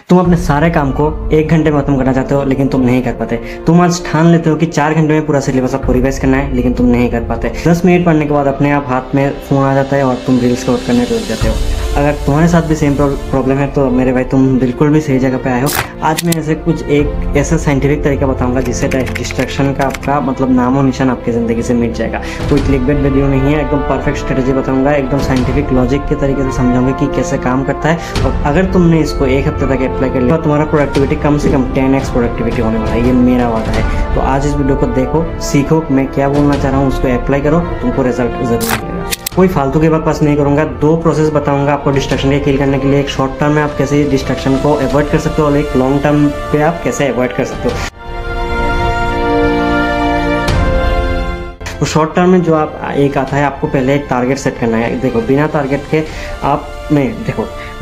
तुम अपने सारे काम को 1 घंटे में खत्म करना चाहते हो लेकिन तुम नहीं कर पाते। तुम आज ठान लेते हो कि 4 घंटे में पूरा सिलेबस आपको रिवाइज करना है लेकिन तुम नहीं कर पाते। 10 मिनट पढ़ने के बाद अपने आप हाथ में फोन आ जाता है और तुम रील्स स्क्रॉल करने लग जाते हो। अगर तुम्हारे साथ भी सेम प्रॉब्लम है तो मेरे भाई तुम बिल्कुल भी सही जगह पे आए हो। आज मैं ऐसे कुछ एक ऐसा साइंटिफिक तरीका बताऊंगा जिससे डिस्ट्रैक्शन का आपका मतलब नामो निशान आपकी ज़िंदगी से मिट जाएगा। कोई क्लिकबेट वीडियो नहीं है, एकदम परफेक्ट स्ट्रेटेजी बताऊंगा, एकदम साइंटिफिक लॉजिक के तरीके से समझाऊंगा कि कैसे काम करता है। और अगर तुमने इसको 1 हफ्ते तक अप्लाई कर लिया तो तुम्हारा प्रोडक्टिविटी कम से कम 10x प्रोडक्टिविटी होने वाला है। ये मेरा वादा है। तो आज इस वीडियो को देखो, सीखो, मैं क्या बोलना चाह रहा हूँ, उसको अप्लाई करो, तुमको रिजल्ट जरूर मिलेगा। कोई फालतू की बात पास नहीं करूंगा। 2 प्रोसेस बताऊंगा आपको डिस्ट्रैक्शन के किल करने के लिए। एक शॉर्ट टर्म में आप कैसे डिस्ट्रैक्शन को अवॉइड कर सकते हो और एक लॉन्ग टर्म पे आप कैसे अवॉइड कर सकते हो। तो शॉर्ट टर्म में जो आप एक आता है, आपको पहले एक टारगेट सेट करना है। देखो बिना टारगेट के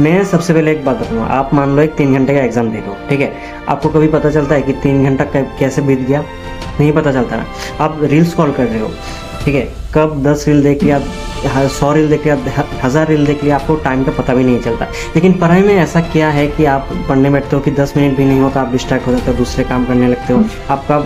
मैं सबसे पहले एक बात बताऊंगा। आप मान लो एक 3 घंटे का एग्जाम दे लो, ठीक है। आपको कभी पता चलता है कि 3 घंटा कैसे बीत गया? नहीं पता चलता ना। आप रील्स स्क्रॉल कर रहे हो, ठीक है, कब 10 रील देख लिया, 100 रील देख लिया, 1000 रील देख लिया, आपको टाइम का पता भी नहीं चलता। लेकिन पढ़ाई में ऐसा क्या है कि आप पढ़ने बैठते हो कि 10 मिनट भी नहीं होता, आप डिस्ट्रैक्ट हो जाते हो, दूसरे काम करने लगते हो। आपका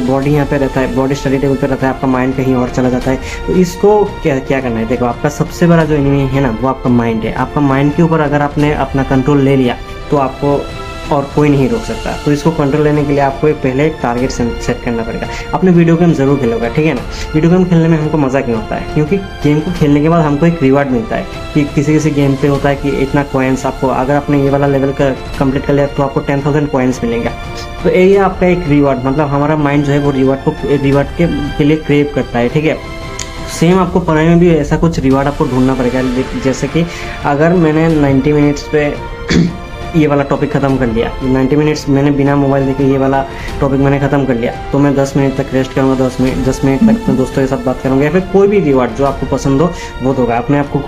बॉडी यहाँ पे रहता है, बॉडी स्टडी टेबल पे रहता है, आपका माइंड कहीं और चला जाता है। तो इसको क्या करना है? देखो आपका सबसे बड़ा जो एनिमी है ना, वो आपका माइंड है। आपका माइंड के ऊपर अगर आपने अपना कंट्रोल ले लिया तो आपको और कोई नहीं रोक सकता। तो इसको कंट्रोल लेने के लिए आपको पहले एक टारगेट सेट करना पड़ेगा। आपने वीडियो गेम जरूर खेलोगे, ठीक है ना। वीडियो गेम खेलने में हमको मज़ा क्यों आता है? क्योंकि गेम को खेलने के बाद हमको एक रिवार्ड मिलता है कि किसी गेम पे होता है कि इतना कॉइन्स आपको, अगर आपने ये वाला लेवल का कंप्लीट कर लिया तो आपको 10,000 कॉइन्स मिलेंगे। तो ये आपका एक रिवार्ड, मतलब हमारा माइंड जो है वो रिवार्ड के लिए क्रेव करता है, ठीक है। सेम आपको पढ़ाई में भी ऐसा कुछ रिवार्ड आपको ढूंढना पड़ेगा। जैसे कि अगर मैंने 90 मिनट्स पे ये वाला टॉपिक ख़त्म कर लिया, 90 मिनट्स मैंने बिना मोबाइल देखे ये वाला टॉपिक मैंने ख़त्म कर लिया, तो मैं 10 मिनट तक रेस्ट करूँगा, 10 मिनट तक अपने दोस्तों के साथ बात करूँगा, या फिर कोई भी रिवार्ड जो आपको पसंद हो वो होगा। अपने आपको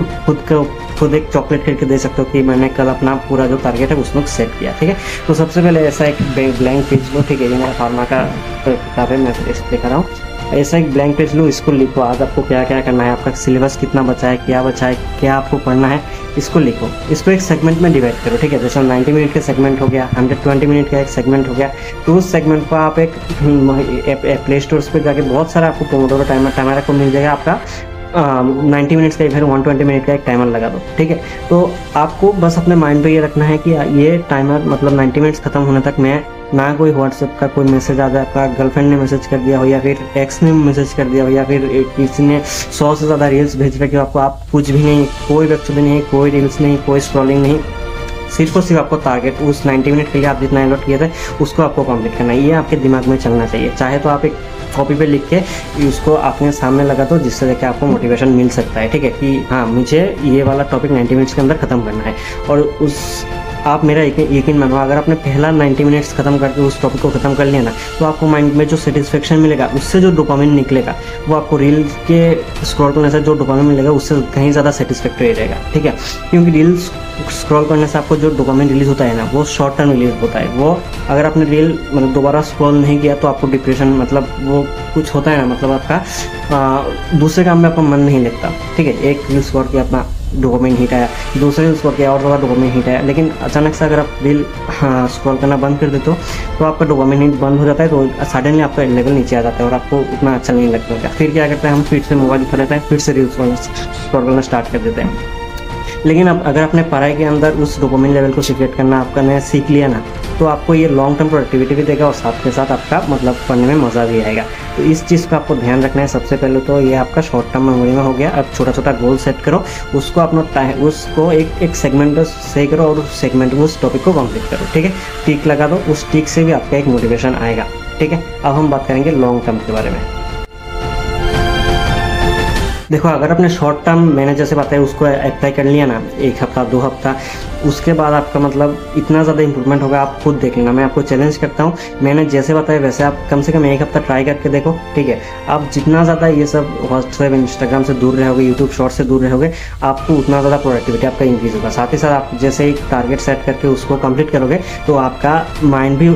खुद एक चॉकलेट खरीद के दे सकते हो कि मैंने कल अपना पूरा जो टारगेट है उसमें सेट किया, ठीक है। तो सबसे पहले ऐसा एक ब्लैंक पेज लो, ठीक है। ये मेरा फार्मा का किताब है, मैं इस पर कर रहा हूँ। ऐसा एक ब्लैंक पेज लो, इसको लिखो। आज आपको क्या क्या करना है, आपका सिलेबस कितना बचा है, क्या बचा है, क्या आपको पढ़ना है, इसको लिखो। इसको एक सेगमेंट में डिवाइड करो, ठीक है। जैसे 90 मिनट का सेगमेंट हो गया, 120 मिनट का एक सेगमेंट हो गया। तो उस सेगमेंट को आप एक प्ले स्टोर्स पे जाके बहुत सारा आपको पोमोडोरो टाइमर आपको मिल जाएगा। आपका 90 मिनट्स का, फिर 120 मिनट का एक टाइमर लगा दो, ठीक है। तो आपको बस अपने माइंड पे ये रखना है कि ये टाइमर मतलब 90 मिनट्स खत्म होने तक मैं ना कोई व्हाट्सएप का कोई मैसेज आ जाए, आपका गर्लफ्रेंड ने मैसेज कर दिया हो, या फिर एक्स ने मैसेज कर दिया हो, या फिर किसी ने 100 से ज़्यादा रील्स भेज रखे हो आपको, आप कुछ भी नहीं, कोई वेबसाइट नहीं, कोई रील्स नहीं, कोई स्क्रॉलिंग नहीं, सिर्फ और सिर्फ आपको टारगेट उस 90 मिनट के लिए आप जितना अलॉट किए थे उसको आपको कंप्लीट करना है। ये आपके दिमाग में चलना चाहिए। चाहे तो आप एक कॉपी पे लिख के उसको अपने सामने लगा दो, जिससे देखिए आपको मोटिवेशन मिल सकता है, ठीक है, कि हाँ मुझे ये वाला टॉपिक 90 मिनट्स के अंदर खत्म करना है। और आप मेरा यकीन मानो, अगर आपने पहला 90 मिनट्स खत्म करके उस टॉपिक को खत्म कर लिया ना, तो आपको माइंड में जो सेटिस्फेक्शन मिलेगा, उससे जो डोपामिन निकलेगा, वो आपको रील के स्क्रॉल करने से जो डोपामिन मिलेगा उससे कहीं ज़्यादा सेटिस्फैक्टरी रहेगा, ठीक है। क्योंकि रील्स स्क्रॉल करने से आपको जो डोपामिन रिलीज होता है ना, वो शॉर्ट टर्म रिलीज होता है। वो अगर आपने रील मतलब दोबारा स्क्रॉल नहीं किया तो आपको डिप्रेशन, मतलब वो कुछ होता है ना, मतलब आपका दूसरे काम में आपका मन नहीं लगता, ठीक है। एक रील स्क्रॉल किया, अपना डोपामिन हिट आया, दूसरे रील स्क्रॉल किया और ज़्यादा डोपामिन हिट आया। लेकिन अचानक से अगर आप रील स्क्रॉल करना बंद कर देते हो तो आपका डोपामिन हिट बंद हो जाता है, तो सडनली आपका लेवल नीचे आ जाता है और आपको उतना अच्छा नहीं लगता है। फिर क्या करते हैं, हम फिर से मोबाइल उठा लेते हैं, फिर से रील स्क्रॉल करना स्टार्ट कर देते हैं। लेकिन अब अगर आपने पढ़ाई के अंदर उस डोपामिन लेवल को सीक्रेट करना आपका नया सीख लिया ना, तो आपको ये लॉन्ग टर्म प्रोडक्टिविटी भी देगा और साथ के साथ आपका मतलब पढ़ने में मज़ा भी आएगा। तो इस चीज़ का आपको ध्यान रखना है। सबसे पहले तो ये आपका शॉर्ट टर्म मेमोरी में हो गया। अब छोटा छोटा गोल सेट करो, उसको अपना उसको एक सेगमेंट में सही करो और उस सेगमेंट में उस टॉपिक को कंप्लीट करो, ठीक है। टिक लगा दो, उस टिक से भी आपका एक मोटिवेशन आएगा, ठीक है। अब हम बात करेंगे लॉन्ग टर्म के बारे में। देखो अगर आपने शॉर्ट टर्म मैंने जैसे बताया उसको अप्लाई कर लिया ना, 1 हफ्ता 2 हफ्ता, उसके बाद आपका मतलब इतना ज़्यादा इंप्रूवमेंट होगा, आप खुद देख लेना। मैं आपको चैलेंज करता हूँ, मैंने जैसे बताया वैसे आप कम से कम 1 हफ्ता ट्राई करके देखो, ठीक है। आप जितना ज़्यादा ये सब व्हाट्सएप इंस्टाग्राम से दूर रहोगे, यूट्यूब शॉर्ट से दूर रहोगे, आपको उतना ज़्यादा प्रोडक्टिविटी आपका इंक्रीज होगा। साथ ही साथ आप जैसे एक टारगेट सेट करके उसको कंप्लीट करोगे तो आपका माइंड भी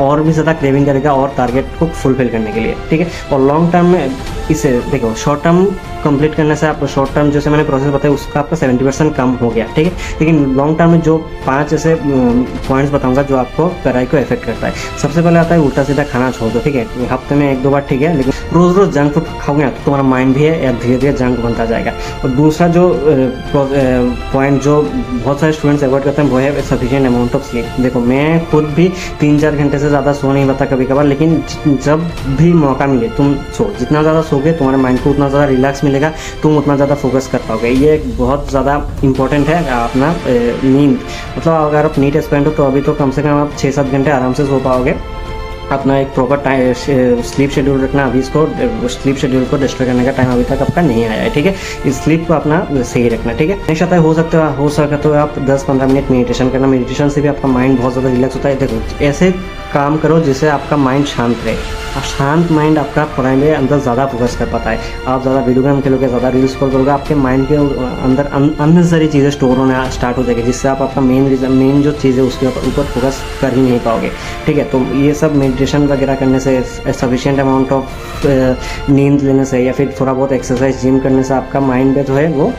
और भी ज़्यादा क्रेविंग करेगा और टारगेट को फुलफिल करने के लिए, ठीक है। और लॉन्ग टर्म में इसे देखो, शॉर्ट टर्म कंप्लीट करने से आप शॉर्ट टर्म जैसे मैंने प्रोसेस बताया उसका आपका 70% कम हो गया, ठीक है। लेकिन लॉन्ग टर्म में जो 5 ऐसे पॉइंट्स बताऊंगा जो आपको कराई को इफेक्ट करता है। सबसे पहले आता है उल्टा सीधा खाना छोड़ दो, ठीक है। हफ्ते में 1-2 बार ठीक है, लेकिन रोज रोज जंक फूड खाओगे ना तो तुम्हारा माइंड भी है या धीरे धीरे जंक बनता जाएगा। और दूसरा जो पॉइंट जो बहुत सारे स्टूडेंट्स अवॉइड करते हैं वो है सफिशिएंट अमाउंट ऑफ स्लीप। देखो मैं खुद भी 3-4 घंटे से ज़्यादा सो नहीं पाता कभी कभार, लेकिन जब भी मौका मिले तुम सो। जितना ज़्यादा सोगे तुम्हारे माइंड को उतना ज़्यादा रिलैक्स मिलेगा, तुम उतना ज़्यादा फोकस कर पाओगे। ये एक बहुत ज़्यादा इंपॉर्टेंट है अपना नींद। मतलब अगर आप नीट एस्पिरेंट हो तो अभी तो कम से कम आप 6-7 घंटे आराम से सो पाओगे। अपना एक प्रॉपर टाइम स्लीप शेड्यूल रखना। अभी इसको स्लीप शेड्यूल को डिस्ट्रॉय करने का टाइम अभी तक आपका नहीं आया है, ठीक है। इस स्लीप को अपना सही रखना, ठीक है। नेक्स्ट आता है हो सकता तो आप 10-15 मिनट मेडिटेशन करना। मेडिटेशन से भी आपका माइंड बहुत ज़्यादा रिलैक्स होता है। देखो ऐसे काम करो जिससे आपका माइंड शांत रहे। शांत माइंड आपका पढ़ाई में अंदर ज़्यादा फोकस कर पाता है। आप ज़्यादा वीडियो गेम खेलोगे, ज़्यादा रील्स स्क्रॉल करोगे, आपके माइंड के अंदर अननेसेसरी चीज़ें स्टोर होना स्टार्ट हो जाएगी, जिससे आप आपका मेन जो चीज़ है उसके ऊपर फोकस कर ही नहीं पाओगे, ठीक है। तो ये सब मेडिटेशन वगैरह करने से, सफिशिएंट अमाउंट ऑफ नींद लेने से या फिर थोड़ा बहुत एक्सरसाइज जिम करने से आपका माइंड जो है वो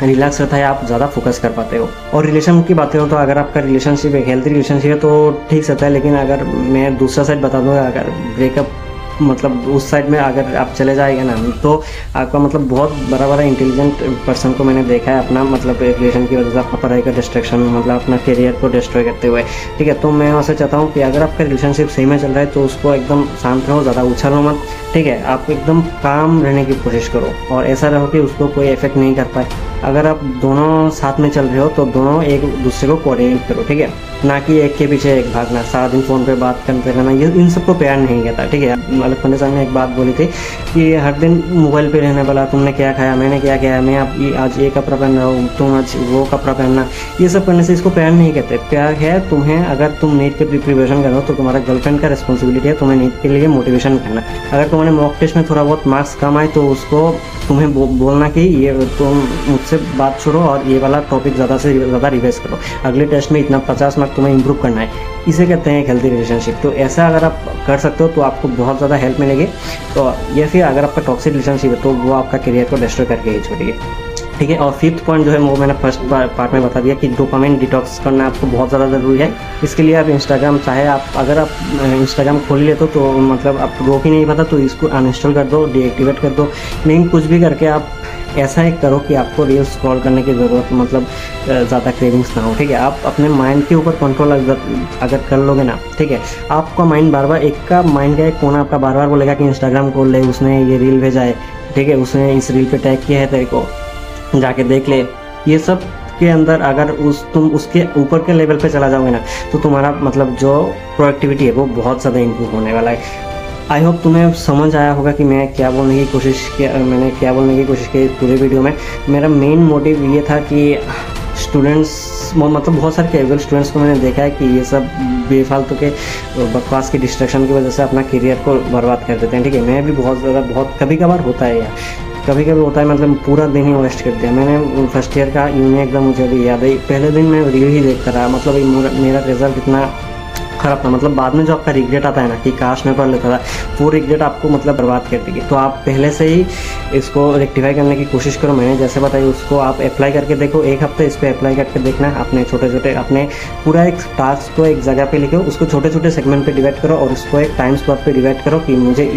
रिलैक्स रहता है, आप ज़्यादा फोकस कर पाते हो। और रिलेशन की बातें हो तो अगर आपका रिलेशनशिप एक हेल्थी रिलेशनशिप है तो ठीक रहता है। लेकिन अगर मैं दूसरा साइड बता दूँगा, अगर ब्रेकअप मतलब उस साइड में अगर आप चले जाएगा ना तो आपका मतलब बहुत बड़ा इंटेलिजेंट पर्सन को मैंने देखा है अपना मतलब रिलेशन की वजह से अपना पढ़ाई का डिस्ट्रैक्शन मतलब अपना करियर को डिस्ट्रॉय करते हुए, ठीक है। तो मैं वैसे चाहता हूँ कि अगर आपका रिलेशनशिप सही में चल रहा है तो उसको एकदम शांत रहो, ज़्यादा उछलो मत, ठीक है। आप एकदम काम रहने की कोशिश करो और ऐसा रहो कि उसको कोई इफेक्ट नहीं कर पाए। अगर आप दोनों साथ में चल रहे हो तो दोनों एक दूसरे को कोऑर्डिनेट करो, ठीक है। ना कि एक के पीछे एक भागना, सारा दिन फ़ोन पे बात करते रहना, ये इन सबको प्यार नहीं कहता, ठीक है। अलग पंडित साहब ने एक बात बोली थी कि हर दिन मोबाइल पे रहने वाला, तुमने क्या खाया, मैंने क्या किया, मैं आज ये कपड़ा पहन रहा हूँ, तुम आज वो कपड़ा पहनना, ये सब करने से इसको प्यार नहीं कहते। प्यार है तुम्हें, अगर तुम नीट के प्रिपरेशन कर रहे हो तो तुम्हारा गर्लफ्रेंड का रिस्पॉन्सिबिलिटी है तुम्हें नीट के लिए मोटिवेशन करना। अगर तुम्हारे मॉक टेस्ट में थोड़ा बहुत मार्क्स कम आए तो उसको तुम्हें बोलना कि ये तुम मुझसे बात छोड़ो और ये वाला टॉपिक ज़्यादा से ज़्यादा रिवाइज करो, अगले टेस्ट में इतना 50 मार्क्स तुम्हें इंप्रूव करना है। इसे कहते हैं एक हेल्थी रिलेशनशिप। तो ऐसा अगर आप कर सकते हो तो आपको बहुत ज़्यादा हेल्प मिलेगी। तो या फिर अगर आपका टॉक्सिक रिलेशनशिप है तो वो आपका करियर को डिस्ट्रॉय करके ही छोड़िए, ठीक है। और 5th पॉइंट जो है वो मैंने फर्स्ट पार्ट में बता दिया कि डोपामाइन डिटॉक्स करना आपको बहुत ज़्यादा ज़रूरी है। इसके लिए आप इंस्टाग्राम चाहे आप अगर आप इंस्टाग्राम खोल लेते हो तो मतलब आप रोक ही नहीं पाता तो इसको अनइंस्टॉल कर दो, डीएक्टिवेट कर दो। लेकिन कुछ भी करके आप ऐसा एक करो कि आपको रील्स स्क्रॉल करने की ज़रूरत मतलब ज़्यादा क्रेविंग्स ना हो, ठीक है। आप अपने माइंड के ऊपर कंट्रोल अगर कर लोगे ना, ठीक है, आपका माइंड बार बार माइंड का एक कोना आपका बार बार बोलेगा कि इंस्टाग्राम खोल ले, उसने ये रील भेजा है, ठीक है, उसने इस रील पे टैग किया है, तेरे को जाके देख ले। ये सब के अंदर अगर तुम उसके ऊपर के लेवल पे चला जाओगे ना तो तुम्हारा मतलब जो प्रोडक्टिविटी है वो बहुत ज़्यादा इंप्रूव होने वाला है। आई होप तुम्हें समझ आया होगा कि मैंने क्या बोलने की कोशिश की पूरे वीडियो में। मेरा मेन मोटिव ये था कि स्टूडेंट्स मतलब बहुत सारे कैजुअल स्टूडेंट्स को मैंने देखा है कि ये सब बेफालतू के बकवास की डिस्ट्रैक्शन की वजह से अपना करियर को बर्बाद कर देते हैं, ठीक है। मैं भी बहुत कभी कभार होता है यार, कभी कभी होता है, मतलब पूरा दिन ही वेस्ट कर दिया मैंने। फर्स्ट ईयर का यूनियन एग्जाम मुझे भी याद है, पहले दिन मैं रील ही देखता रहा, मतलब मेरा रिजल्ट इतना खराब था। मतलब बाद में जो आपका रिग्रेट आता है ना कि काश मैं पढ़ लेता था, वो रिग्रेट आपको मतलब बर्बाद कर देगी। तो आप पहले से ही इसको रेक्टिफाई करने की कोशिश करो। मैंने जैसे बताया उसको आप अप्लाई करके देखो, एक हफ्ते इस पर अप्लाई करके देखना। अपने छोटे अपने पूरा एक टास्क को एक जगह पे लिखो, उसको छोटे छोटे सेगमेंट पे डिवाइड करो और उसको एक टाइम स्लॉट पे डिवाइड करो कि मुझे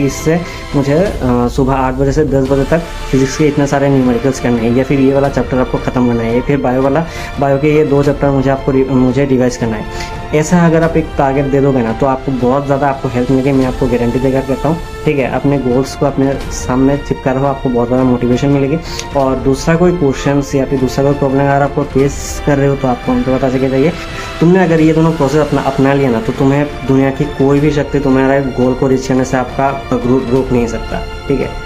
सुबह 8 बजे से 10 बजे तक फिजिक्स के इतने सारे न्यूमेरिकल्स करने हैं, या फिर ये वाला चैप्टर आपको खत्म करना है, या फिर बायो के ये 2 चैप्टर मुझे रिवाइज करना है। ऐसा अगर आप एक टारगेट दे दोगे ना तो आपको बहुत ज़्यादा आपको हेल्प मिलेगी, मैं आपको गारंटी देकर कहता हूँ, ठीक है। अपने गोल्स को अपने सामने चिपका रहो, आपको बहुत ज़्यादा मोटिवेशन मिलेगी। और दूसरा कोई क्वेश्चन या फिर दूसरा कोई प्रॉब्लम अगर आपको फेस कर रहे हो तो आपको हमको बता सके जाइए। तुमने अगर ये दोनों प्रोसेस अपना लिया ना तो तुम्हें दुनिया की कोई भी शक्ति तुम्हारे गोल को रीच करने से आपका रोक नहीं सकता, ठीक है।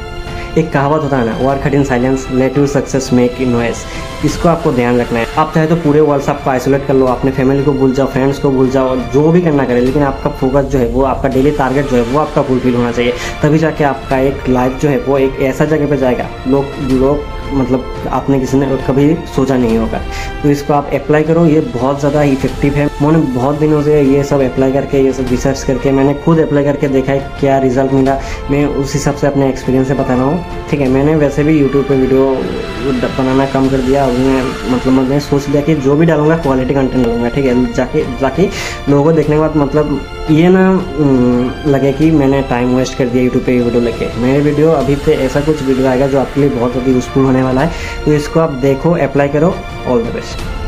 एक कहावत होता है ना, work hard in silence, let your success make in noise. इसको आपको ध्यान रखना है। आप चाहे तो पूरे वर्ल्ड से आपको आइसोलेट कर लो, अपने फैमिली को भूल जाओ, फ्रेंड्स को भूल जाओ, जो भी करना करे, लेकिन आपका फोकस जो है वो आपका डेली टारगेट जो है वो आपका फुलफिल होना चाहिए। तभी जाके आपका एक लाइफ जो है वो एक ऐसा जगह पे जाएगा, लोग मतलब आपने किसी ने कभी सोचा नहीं होगा। तो इसको आप अप्लाई करो, ये बहुत ज़्यादा इफेक्टिव है। मैंने बहुत दिनों से ये सब अप्लाई करके, ये सब रिसर्च करके मैंने खुद अप्लाई करके देखा है क्या रिजल्ट मिला। मैं उस हिसाब से अपने एक्सपीरियंस से बता रहा हूँ, ठीक है। मैंने वैसे भी यूट्यूब पे वीडियो बनाना कम कर दिया। मतलब मैंने सोच लिया कि जो भी डालूंगा क्वालिटी कंटेंट डालूंगा, ठीक है, ताकि लोगों को देखने के बाद मतलब ये ना लगे कि मैंने टाइम वेस्ट कर दिया यूट्यूब पे ये वीडियो लेके। मेरे वीडियो अभी से ऐसा कुछ वीडियो आएगा जो आपके लिए बहुत ज़्यादा यूज़फुल होने वाला है। तो इसको आप देखो, अप्लाई करो। All the best.